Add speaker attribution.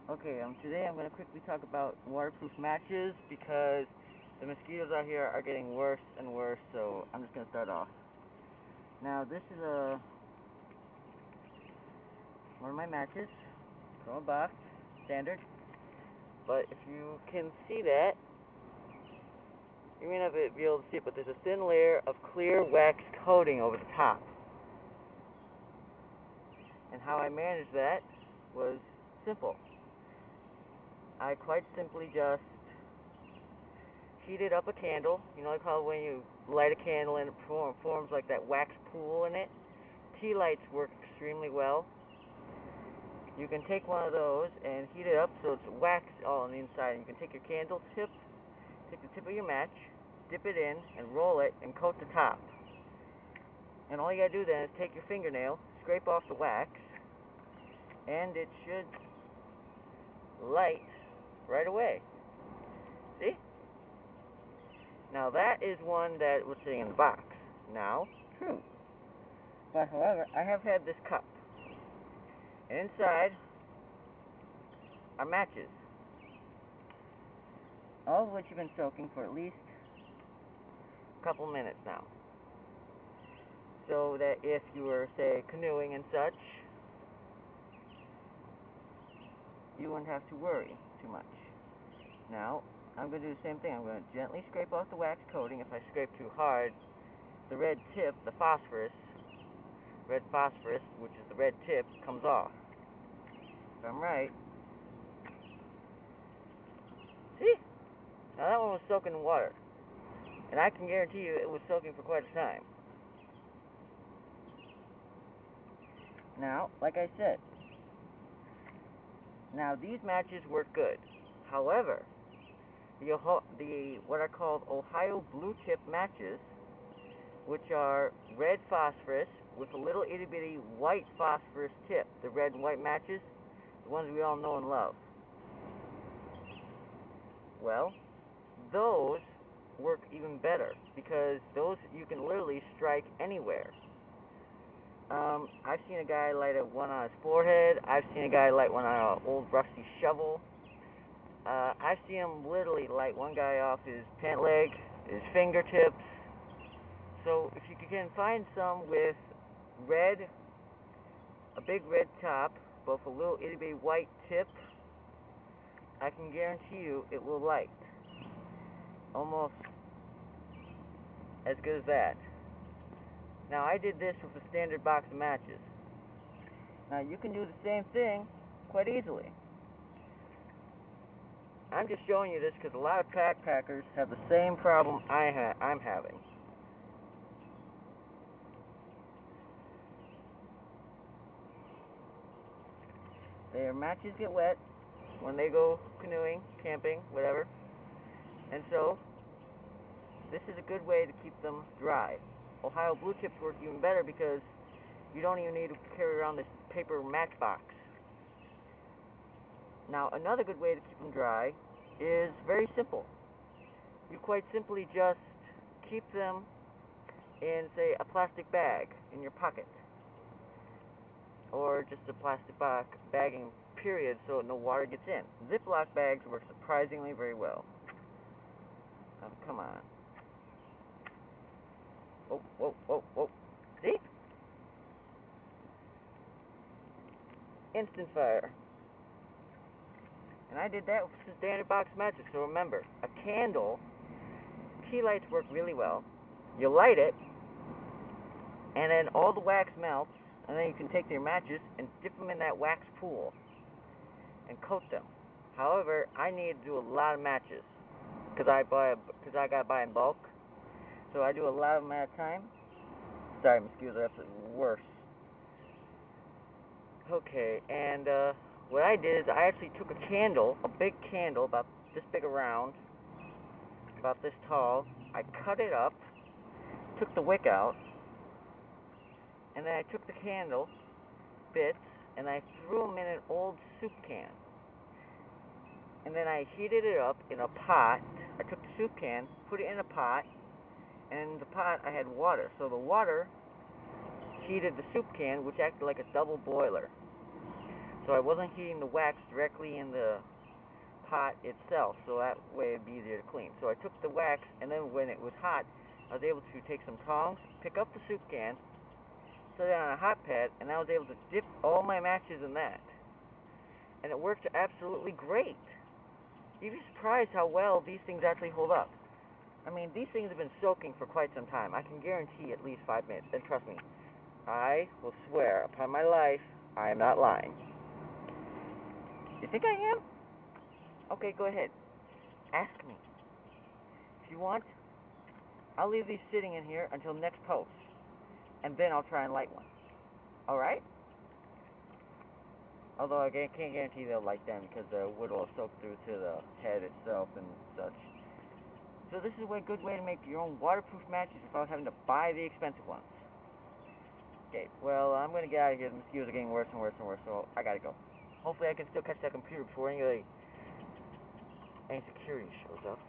Speaker 1: Okay, today I'm going to quickly talk about waterproof matches because the mosquitoes out here are getting worse and worse, so I'm just going to start off. Now, this is one of my matches from a box, standard, but if you can see that, you may not be able to see it, but there's a thin layer of clear wax coating over the top. And how I managed that was simple. I quite simply just heated up a candle. You know, like how when you light a candle and it forms like that wax pool in it? Tea lights work extremely well. You can take one of those and heat it up so it's wax all on the inside. You can take your candle tip, take the tip of your match, dip it in, and roll it, and coat the top. And all you gotta do then is take your fingernail, scrape off the wax, and it should light right away. See? Now that is one that was sitting in the box. Now, true. But however, I have had this cup. And inside are matches. All of which have been soaking for at least a couple minutes now. So that if you were, say, canoeing and such, you wouldn't have to worry too much. Now, I'm going to do the same thing. I'm going to gently scrape off the wax coating. If I scrape too hard, the red tip, the red phosphorus, which is the red tip, comes off. If I'm right. See? Now that one was soaking in water. And I can guarantee you it was soaking for quite a time. Now, like I said, now these matches work good. However, the what are called Ohio blue tip matches, which are red phosphorus with a little itty bitty white phosphorus tip, the red and white matches, the ones we all know and love. Well, those work even better because those you can literally strike anywhere. I've seen a guy light one on his forehead. I've seen a guy light one on an old rusty shovel. I've seen him literally light one guy off his pant leg, his fingertips. So if you can find some with red, a big red top, both a little itty bitty white tip, I can guarantee you it will light. Almost as good as that. Now I did this with a standard box of matches. Now you can do the same thing quite easily. I'm just showing you this because a lot of backpackers have the same problem I'm having. Their matches get wet when they go canoeing, camping, whatever. And so, this is a good way to keep them dry. Ohio blue tips work even better because you don't even need to carry around this paper matchbox. Now, another good way to keep them dry is very simple. You quite simply just keep them in, say, a plastic bag in your pocket. Or just a plastic bagging, period, so no water gets in. Ziploc bags work surprisingly very well. Oh, come on. Whoa, whoa, whoa, whoa. See? Instant fire. And I did that with standard box matches. So remember, a candle, tea lights work really well. You light it, and then all the wax melts, and then you can take your matches and dip them in that wax pool and coat them. However, I need to do a lot of matches because I gotta buy in bulk. So I do a lot of them at a time. Sorry, mosquitoes are absolutely worse. Okay, and what I did is I actually took a candle, a big candle, about this big around, about this tall. I cut it up, took the wick out, and then I took the candle bits and I threw them in an old soup can. And then I heated it up in a pot. I took the soup can, put it in a pot, and in the pot I had water. So the water heated the soup can, which acted like a double boiler. So I wasn't heating the wax directly in the pot itself, so that way it'd be easier to clean. So I took the wax, and then when it was hot, I was able to take some tongs, pick up the soup can, set it on a hot pad, and I was able to dip all my matches in that. And it worked absolutely great. You'd be surprised how well these things actually hold up. I mean, these things have been soaking for quite some time. I can guarantee at least 5 minutes. And trust me, I will swear upon my life, I am not lying. You think I am? Okay, go ahead. Ask me. If you want, I'll leave these sitting in here until next post. And then I'll try and light one. Alright? Although I can't guarantee they'll light them because the wood will soak through to the head itself and such. So this is a good way to make your own waterproof matches without having to buy the expensive ones. Okay, well, I'm going to get out of here. The mosquitoes are getting worse and worse and worse, so I got to go. Hopefully I can still catch that computer before any security shows up.